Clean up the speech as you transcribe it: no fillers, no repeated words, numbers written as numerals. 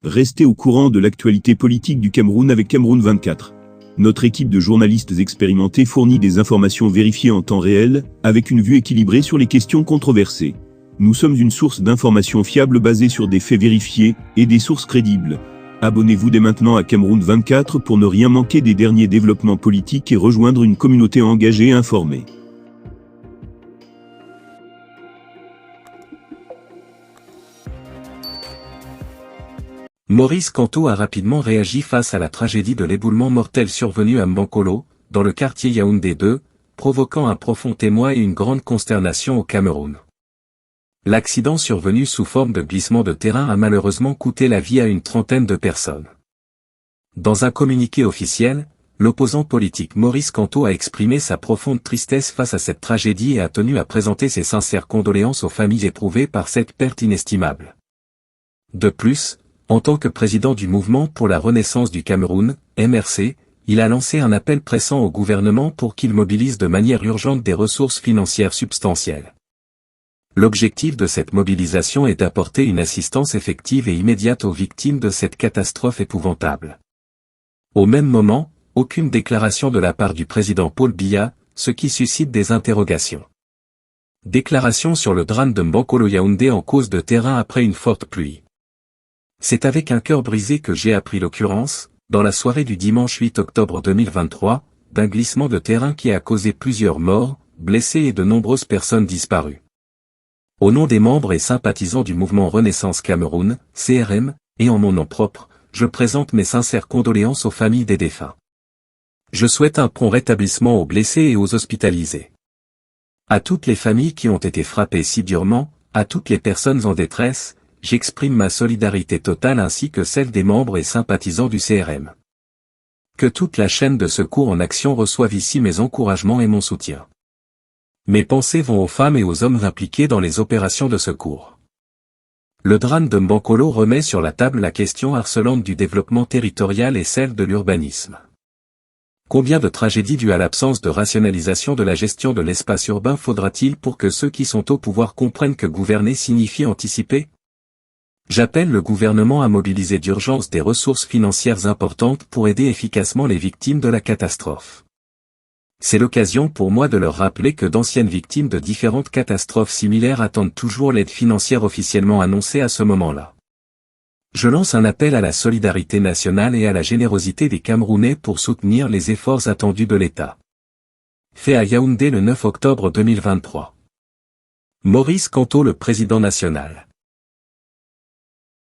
Restez au courant de l'actualité politique du Cameroun avec Cameroun 24. Notre équipe de journalistes expérimentés fournit des informations vérifiées en temps réel, avec une vue équilibrée sur les questions controversées. Nous sommes une source d'informations fiables basée sur des faits vérifiés et des sources crédibles. Abonnez-vous dès maintenant à Cameroun 24 pour ne rien manquer des derniers développements politiques et rejoindre une communauté engagée et informée. Maurice Kamto a rapidement réagi face à la tragédie de l'éboulement mortel survenu à Mbankolo, dans le quartier Yaoundé 2, provoquant un profond émoi et une grande consternation au Cameroun. L'accident survenu sous forme de glissement de terrain a malheureusement coûté la vie à une trentaine de personnes. Dans un communiqué officiel, l'opposant politique Maurice Kamto a exprimé sa profonde tristesse face à cette tragédie et a tenu à présenter ses sincères condoléances aux familles éprouvées par cette perte inestimable. De plus, en tant que président du Mouvement pour la Renaissance du Cameroun, MRC, il a lancé un appel pressant au gouvernement pour qu'il mobilise de manière urgente des ressources financières substantielles. L'objectif de cette mobilisation est d'apporter une assistance effective et immédiate aux victimes de cette catastrophe épouvantable. Au même moment, aucune déclaration de la part du président Paul Biya, ce qui suscite des interrogations. Déclaration sur le drame de Mbankolo-Yaoundé en cause de terrain après une forte pluie. C'est avec un cœur brisé que j'ai appris l'occurrence, dans la soirée du dimanche 8 octobre 2023, d'un glissement de terrain qui a causé plusieurs morts, blessés et de nombreuses personnes disparues. Au nom des membres et sympathisants du mouvement Renaissance Cameroun, CRM, et en mon nom propre, je présente mes sincères condoléances aux familles des défunts. Je souhaite un prompt rétablissement aux blessés et aux hospitalisés. À toutes les familles qui ont été frappées si durement, à toutes les personnes en détresse, j'exprime ma solidarité totale ainsi que celle des membres et sympathisants du CRM. Que toute la chaîne de secours en action reçoive ici mes encouragements et mon soutien. Mes pensées vont aux femmes et aux hommes impliqués dans les opérations de secours. Le drame de Mbankolo remet sur la table la question harcelante du développement territorial et celle de l'urbanisme. Combien de tragédies dues à l'absence de rationalisation de la gestion de l'espace urbain faudra-t-il pour que ceux qui sont au pouvoir comprennent que gouverner signifie anticiper ? J'appelle le gouvernement à mobiliser d'urgence des ressources financières importantes pour aider efficacement les victimes de la catastrophe. C'est l'occasion pour moi de leur rappeler que d'anciennes victimes de différentes catastrophes similaires attendent toujours l'aide financière officiellement annoncée à ce moment-là. Je lance un appel à la solidarité nationale et à la générosité des Camerounais pour soutenir les efforts attendus de l'État. Fait à Yaoundé le 9 octobre 2023. Maurice Kamto, le président national.